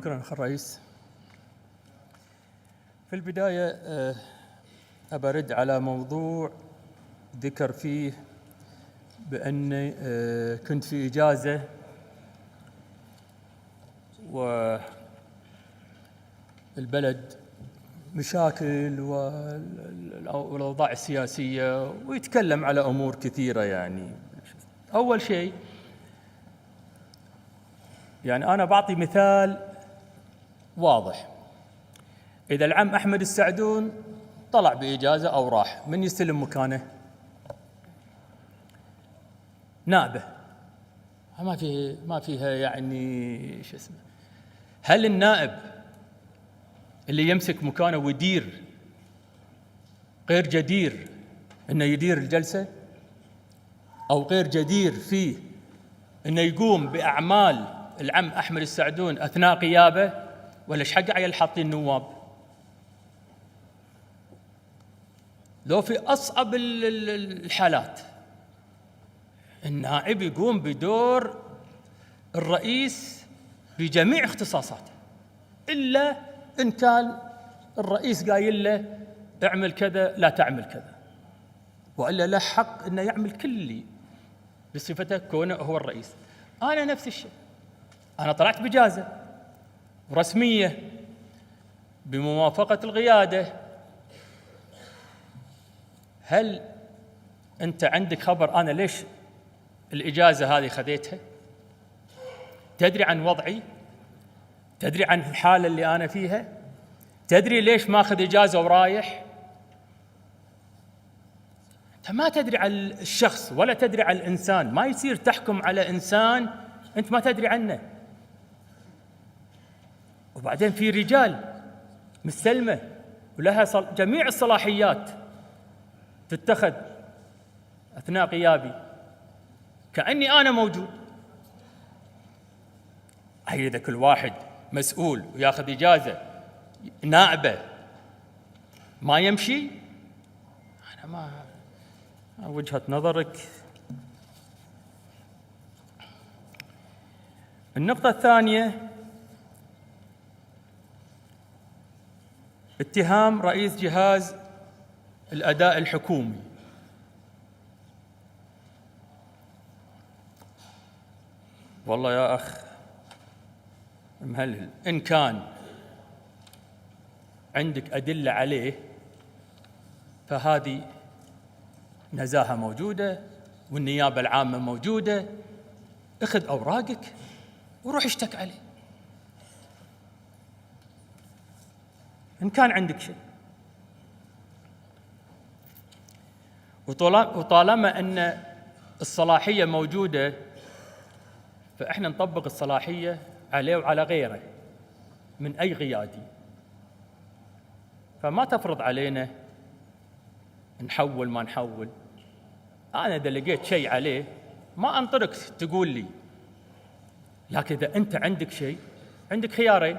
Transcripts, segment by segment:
شكرا أخ الرئيس. في البداية أبرد على موضوع ذكر فيه بأني كنت في إجازة والبلد مشاكل والأوضاع السياسية، ويتكلم على أمور كثيرة. يعني أول شيء يعني أنا بعطي مثال واضح. إذا العم أحمد السعدون طلع بإجازة أو راح، من يستلم مكانه؟ نائبه. ما فيها يعني شو اسمه. هل النائب اللي يمسك مكانه ويدير غير جدير انه يدير الجلسة، او غير جدير فيه انه يقوم باعمال العم احمد السعدون اثناء غيابه؟ ولا ايش حق عيال حاطين نواب؟ لو في اصعب الحالات النائب يقوم بدور الرئيس بجميع اختصاصاته، الا ان كان الرئيس قايل له اعمل كذا لا تعمل كذا، والا له حق انه يعمل كل اللي بصفته كونه هو الرئيس. انا نفس الشيء، انا طلعت بإجازة رسمية بموافقة القيادة. هل انت عندك خبر انا ليش الإجازة هذه خذيتها؟ تدري عن وضعي؟ تدري عن الحالة اللي أنا فيها؟ تدري ليش ما أخذ إجازة ورايح؟ أنت ما تدري عن الشخص ولا تدري عن الإنسان. ما يصير تحكم على إنسان أنت ما تدري عنه. وبعدين في رجال مستلمة ولها جميع الصلاحيات تتخذ أثناء غيابي كأني أنا موجود. إذا كل واحد مسؤول وياخذ إجازة نائبة ما يمشي، أنا ما وجهة نظرك. النقطة الثانية، اتهام رئيس جهاز الأداء الحكومي. والله يا أخ مهلهل، إن كان عندك أدلة عليه فهذه نزاهة موجودة والنيابة العامة موجودة. اخذ أوراقك وروح اشتك عليه إن كان عندك شيء. وطالما أن الصلاحية موجودة فإحنا نطبق الصلاحية عليه وعلى غيره من أي قيادي. فما تفرض علينا نحول ما نحول. أنا إذا لقيت شيء عليه ما أنطرك تقول لي، لكن إذا أنت عندك شيء عندك خيارين: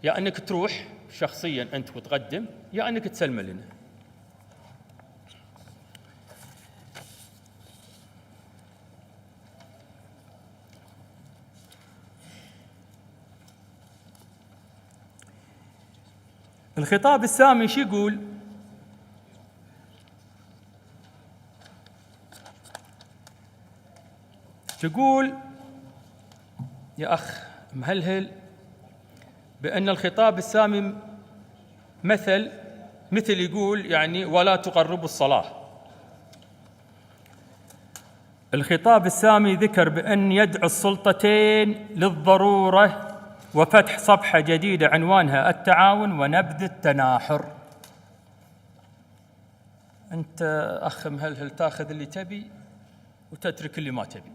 يا أنك تروح شخصياً أنت وتقدم، يا أنك تسلم لنا. الخطاب السامي شو يقول؟ تقول يا أخ مهلهل بأن الخطاب السامي مثل يقول يعني ولا تقربوا الصلاة. الخطاب السامي ذكر بأن يدعو السلطتين للضرورة وفتح صفحة جديدة عنوانها التعاون ونبذ التناحر. أنت أخ مهلهل تأخذ اللي تبي وتترك اللي ما تبي.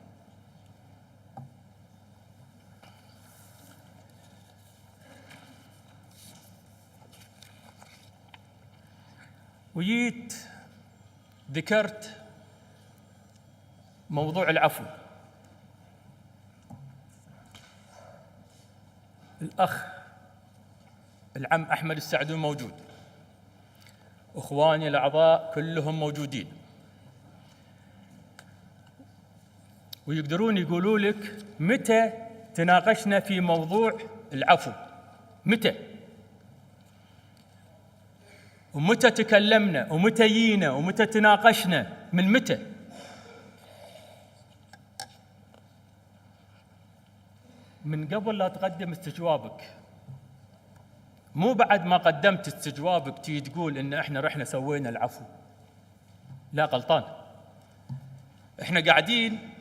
وجيت ذكرت موضوع العفو. الأخ العم أحمد السعدون موجود، أخواني الأعضاء كلهم موجودين، ويقدرون يقولوا لك متى تناقشنا في موضوع العفو؟ متى؟ ومتى تكلمنا؟ ومتى جينا؟ ومتى تناقشنا؟ من متى؟ من قبل لا تقدم استجوابك، مو بعد ما قدمت استجوابك تيجي تقول إن إحنا رحنا سوينا العفو. لا، غلطان. إحنا قاعدين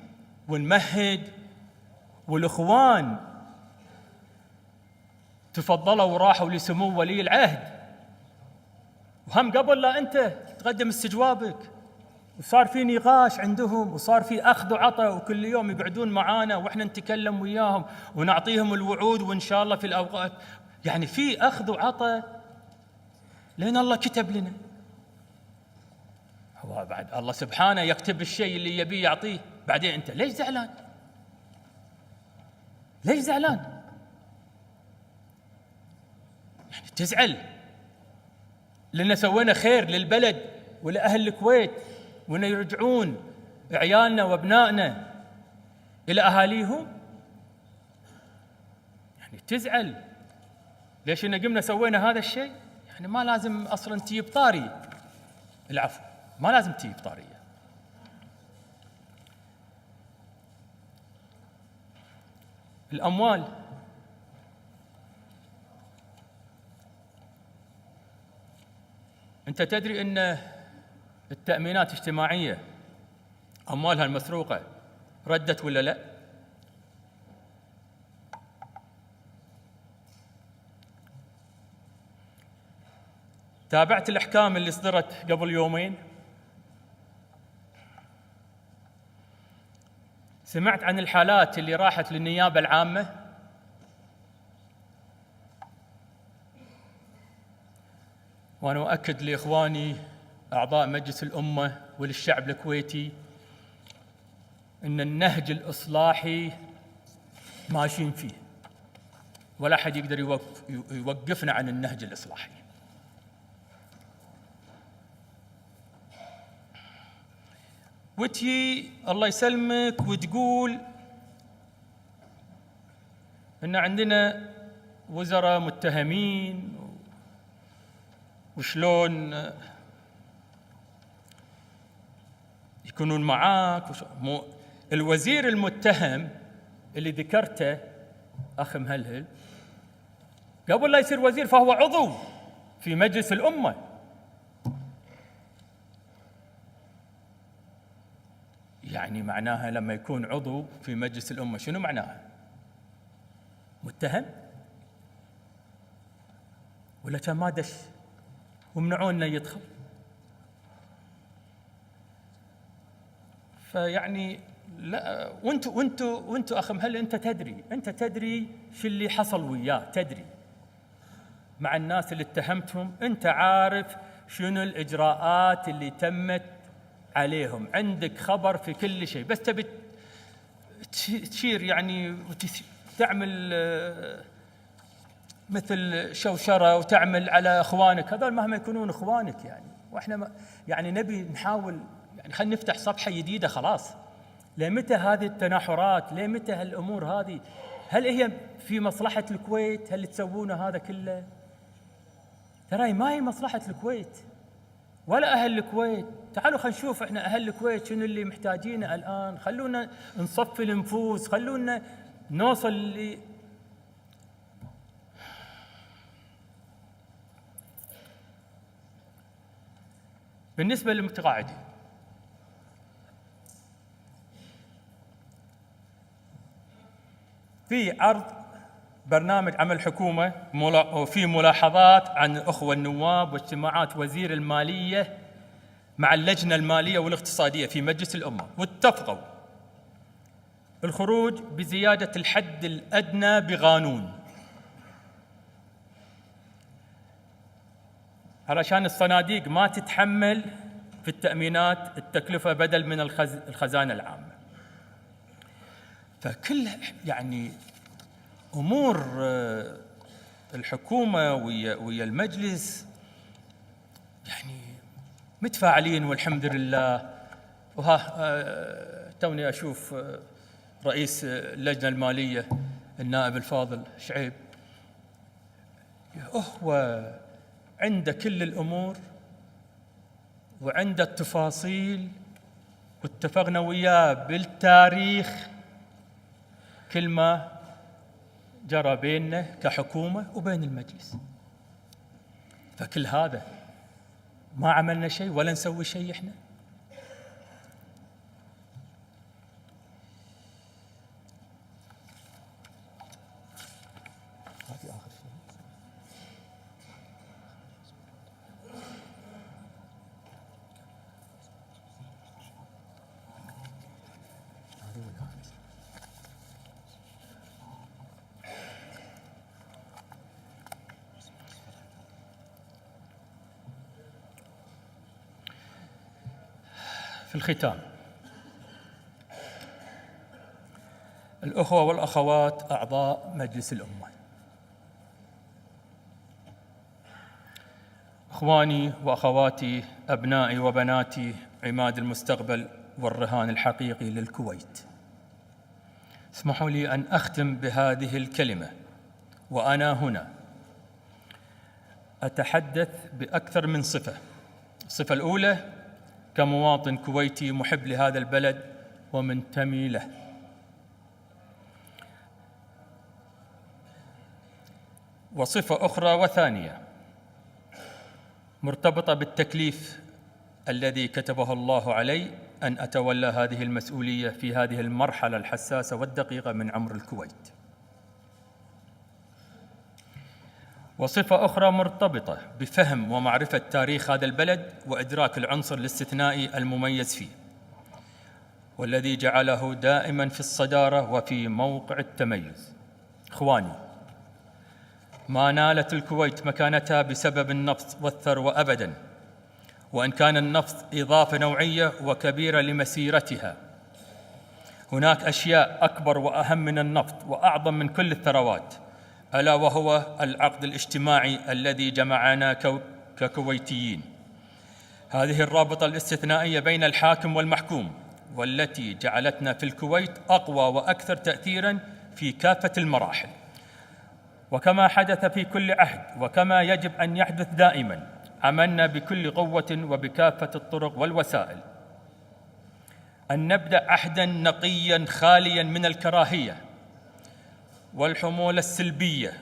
ونمهد، والإخوان تفضلوا وراحوا لسمو ولي العهد، وهم قبل لا أنت تقدم استجوابك، وصار في نقاش عندهم، وصار في أخذ وعطاء، وكل يوم يقعدون معانا وإحنا نتكلم وياهم ونعطيهم الوعود، وإن شاء الله في الأوقات يعني في أخذ وعطاء، لأن الله كتب لنا. هو بعد الله سبحانه يكتب الشيء اللي يبيه يعطيه، بعدين أنت ليش زعلان؟ ليش زعلان؟ يعني تزعل لأن سوينا خير للبلد ولأهل الكويت، وأن يرجعون عيالنا وأبنائنا إلى أهاليهم؟ يعني تزعل ليش إن قمنا سوينا هذا الشيء؟ يعني ما لازم أصلاً تجيب طاري العفو، ما لازم تجيب طارية. الأموال، أنت تدري أن التأمينات الاجتماعية أموالها المسروقة ردت ولا لا؟ تابعت الأحكام اللي صدرت قبل يومين؟ سمعت عن الحالات اللي راحت للنيابة العامة؟ وأنا أؤكد لإخواني أعضاء مجلس الأمة وللشعب الكويتي أن النهج الإصلاحي ماشيين فيه، ولا أحد يقدر يوقفنا عن النهج الإصلاحي. وتجي الله يسلمك وتقول إن عندنا وزراء متهمين وشلون يكونون معاك. الوزير المتهم اللي ذكرته أخ مهلهل قبل لا يصير وزير فهو عضو في مجلس الأمة. يعني معناها لما يكون عضو في مجلس الأمة شنو معناها؟ متهم؟ ولا كان ما دش ومنعونا يدخل؟ فيعني لا، وانتو اخ مهل، انت تدري شو اللي حصل وياه، تدري مع الناس اللي اتهمتهم، انت عارف شنو الاجراءات اللي تمت عليهم، عندك خبر في كل شيء، بس تبي تشير يعني تعمل مثل شوشره وتعمل على اخوانك، هذول مهما يكونون اخوانك يعني. واحنا يعني نبي نحاول يعني خلينا نفتح صفحه جديده خلاص. لمتى هذه التناحرات؟ لمتى هالامور هذه؟ هل هي في مصلحه الكويت؟ هل تسوون هذا كله؟ ترى ما هي مصلحه الكويت ولا اهل الكويت. تعالوا خلينا نشوف احنا اهل الكويت شنو اللي محتاجينه الان، خلونا نصفي النفوس، خلونا نوصل بالنسبه للمتقاعدين، في عرض برنامج عمل حكومة وفي ملاحظات عن الأخوة النواب واجتماعات وزير المالية مع اللجنة المالية والاقتصادية في مجلس الأمة، واتفقوا الخروج بزيادة الحد الأدنى بقانون علشان الصناديق ما تتحمل في التأمينات التكلفة بدل من الخزانة العامة. فكل يعني أمور الحكومة ويا المجلس يعني متفاعلين والحمد لله. توني أشوف رئيس اللجنة المالية النائب الفاضل شعيب هو عنده كل الأمور وعنده التفاصيل، واتفقنا وياه بالتاريخ كل ما جرى بيننا كحكومة وبين المجلس. فكل هذا ما عملنا شيء ولا نسوي شيء إحنا. في الختام، الأخوة والأخوات أعضاء مجلس الأمة، إخواني وأخواتي، أبنائي وبناتي، عماد المستقبل والرهان الحقيقي للكويت، اسمحوا لي أن أختم بهذه الكلمة وأنا هنا أتحدث بأكثر من صفة. الصفة الأولى كمواطن كويتي محب لهذا البلد ومنتمي له. وصفة أخرى وثانية مرتبطة بالتكليف الذي كتبه الله علي أن أتولى هذه المسؤولية في هذه المرحلة الحساسة والدقيقة من عمر الكويت. وصفة أخرى مرتبطة بفهم ومعرفة تاريخ هذا البلد وإدراك العنصر الاستثنائي المميز فيه، والذي جعله دائما في الصدارة وفي موقع التميز. إخواني، ما نالت الكويت مكانتها بسبب النفط والثروة أبداً، وإن كان النفط إضافة نوعية وكبيرة لمسيرتها. هناك أشياء أكبر وأهم من النفط وأعظم من كل الثروات، ألا وهو العقد الاجتماعي الذي جمعنا ككويتيين. هذه الرابطة الاستثنائية بين الحاكم والمحكوم، والتي جعلتنا في الكويت أقوى وأكثر تأثيراً في كافة المراحل. وكما حدث في كل عهد وكما يجب أن يحدث دائماً، عملنا بكل قوة وبكافة الطرق والوسائل أن نبدأ عهداً نقياً خالياً من الكراهية والحمولة السلبية،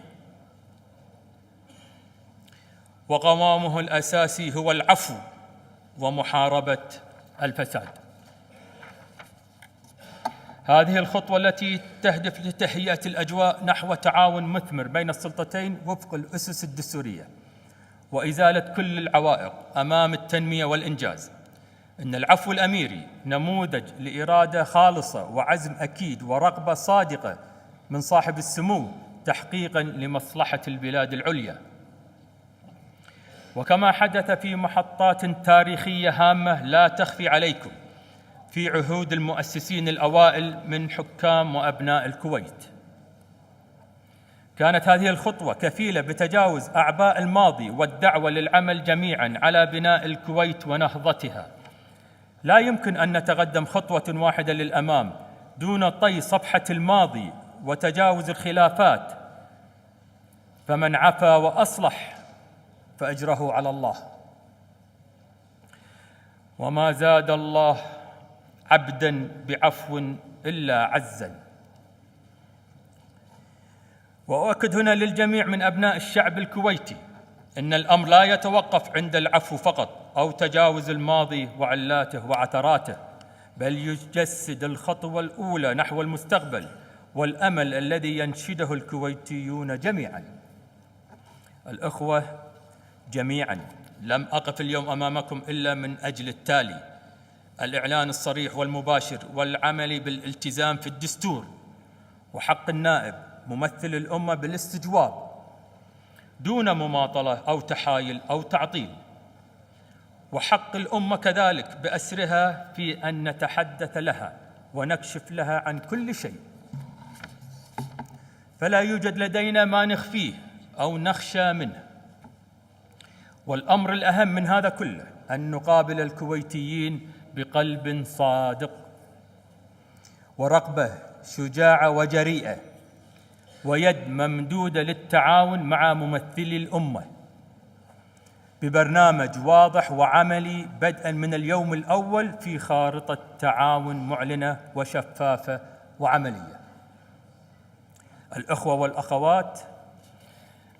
وقوامه الأساسي هو العفو ومحاربة الفساد. هذه الخطوة التي تهدف لتهيئة الأجواء نحو تعاون مثمر بين السلطتين وفق الأسس الدستورية وإزالة كل العوائق أمام التنمية والإنجاز. إن العفو الأميري نموذج لإرادة خالصة وعزم أكيد ورغبة صادقة من صاحب السمو تحقيقاً لمصلحة البلاد العليا. وكما حدث في محطات تاريخية هامة لا تخفي عليكم في عهود المؤسسين الأوائل من حكام وأبناء الكويت، كانت هذه الخطوة كفيلة بتجاوز أعباء الماضي والدعوة للعمل جميعاً على بناء الكويت ونهضتها. لا يمكن أن نتقدم خطوة واحدة للأمام دون طي صفحة الماضي وتجاوز الخلافات، فمن عفا وأصلح فأجره على الله. وما زاد الله عبداً بعفو إلا عزاً. وأؤكد هنا للجميع من أبناء الشعب الكويتي أن الأمر لا يتوقف عند العفو فقط أو تجاوز الماضي وعلاته وعثراته، بل يجسد الخطوة الأولى نحو المستقبل والأمل الذي ينشده الكويتيون جميعاً. الأخوة جميعاً، لم أقف اليوم أمامكم إلا من أجل التالي: الإعلان الصريح والمباشر والعمل بالالتزام في الدستور، وحق النائب ممثل الأمة بالاستجواب دون مماطلة أو تحايل أو تعطيل، وحق الأمة كذلك بأسرها في أن نتحدث لها ونكشف لها عن كل شيء، فلا يوجد لدينا ما نخفيه أو نخشى منه. والأمر الأهم من هذا كله أن نقابل الكويتيين بقلب صادق ورغبة شجاعة وجريئة، ويد ممدودة للتعاون مع ممثلي الأمة ببرنامج واضح وعملي بدءاً من اليوم الأول في خارطة تعاون معلنة وشفافة وعملية. الأخوة والأخوات،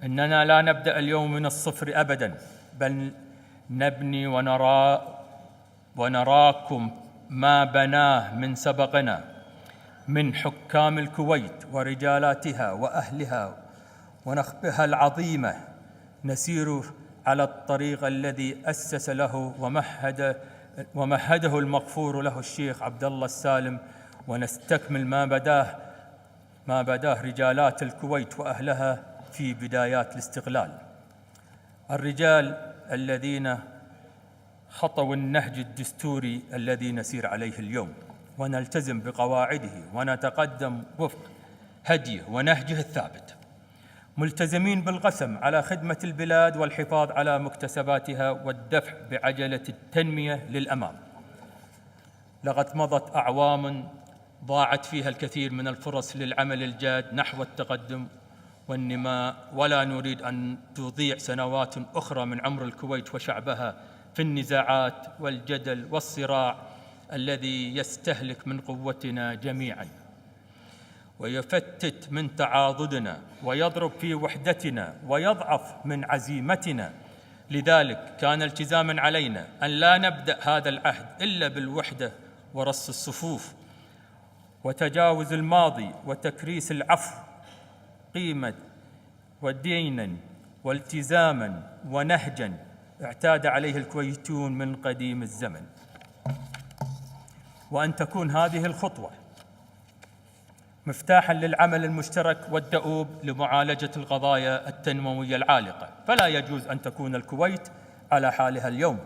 إننا لا نبدأ اليوم من الصفر أبداً، بل نبني ونراكم ما بناه من سبقنا من حكام الكويت ورجالاتها وأهلها ونخبها العظيمة، نسير على الطريق الذي أسس له ومهده المغفور له الشيخ عبد الله السالم، ونستكمل ما بداه رجالات الكويت وأهلها في بدايات الاستقلال، الرجال الذين خطوا النهج الدستوري الذي نسير عليه اليوم، ونلتزم بقواعده ونتقدم وفق هديه ونهجه الثابت، ملتزمين بالقسم على خدمة البلاد والحفاظ على مكتسباتها والدفع بعجلة التنمية للأمام. لقد مضت أعوام ضاعت فيها الكثير من الفرص للعمل الجاد نحو التقدم والنماء، ولا نريد أن تضيع سنوات أخرى من عمر الكويت وشعبها في النزاعات والجدل والصراع الذي يستهلك من قوتنا جميعاً ويفتت من تعاضدنا ويضرب في وحدتنا ويضعف من عزيمتنا. لذلك كان التزاماً علينا أن لا نبدأ هذا العهد إلا بالوحدة ورص الصفوف وتجاوز الماضي وتكريس العفو قيمة وديناً والتزاماً ونهجاً اعتاد عليه الكويتيون من قديم الزمن، وأن تكون هذه الخطوة مفتاحاً للعمل المشترك والدؤوب لمعالجة القضايا التنموية العالقة. فلا يجوز أن تكون الكويت على حالها اليوم،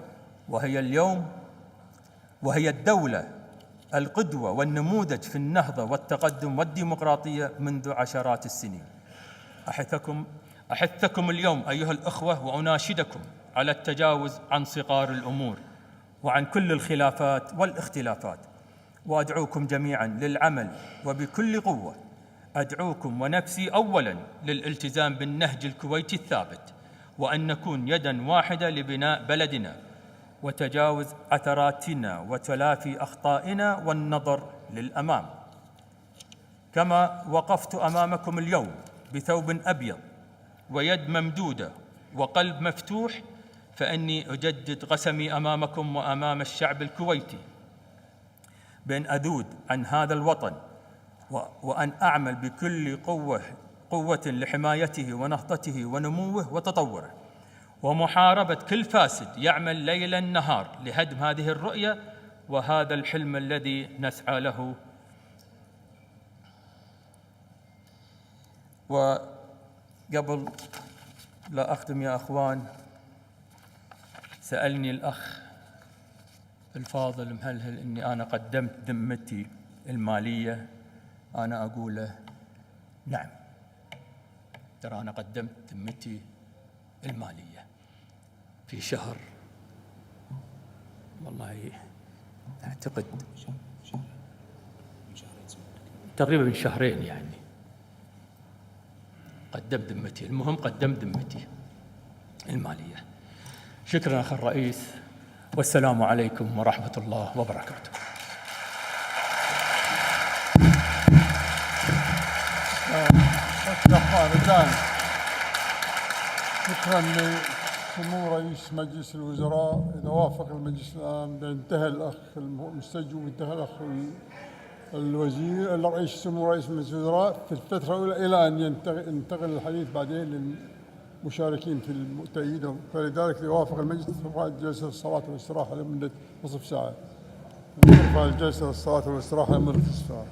وهي الدولة القدوة والنموذج في النهضة والتقدم والديمقراطية منذ عشرات السنين. أحثكم اليوم أيها الأخوة وأناشدكم على التجاوز عن صغار الأمور وعن كل الخلافات والاختلافات، وأدعوكم جميعاً للعمل وبكل قوة. أدعوكم ونفسي أولاً للالتزام بالنهج الكويتي الثابت، وأن نكون يداً واحدة لبناء بلدنا وتجاوز عثراتنا وتلافي أخطائنا والنظر للأمام. كما وقفت أمامكم اليوم بثوب أبيض ويد ممدودة وقلب مفتوح، فإني أجدد قسمي أمامكم وأمام الشعب الكويتي بأن أذود عن هذا الوطن وأن أعمل بكل قوة لحمايته ونهضته ونموه وتطوره، ومحاربة كل فاسد يعمل ليلا نهار لهدم هذه الرؤية وهذا الحلم الذي نسعى له. وقبل لا أختم يا أخوان، سألني الأخ الفاضل مهلهل إني أنا قدمت ذمتي المالية. أنا أقول له نعم، ترى أنا قدمت ذمتي المالية في شهر، والله أعتقد تقريبا من شهرين، يعني قدمت ذمتي. المهم قدمت ذمتي المالية. شكرا أخي الرئيس، والسلام عليكم ورحمة الله وبركاته. شكرا لسمو رئيس مجلس الوزراء. إذا وافق المجلس الآن بينتهي الأخ المستجوب وينتهي الأخ الوزير الرئيس سمو رئيس مجلس الوزراء في الفترة الأولى إلى أن ينتقل الحديث بعدين للمشاركين في التأييد، فلذلك يوافق المجلس ترفع جلسة الصلاة والاستراحة لمدة نصف ساعة. ترفع الجلسة الصلاة والاستراحة لمدة نصف ساعة.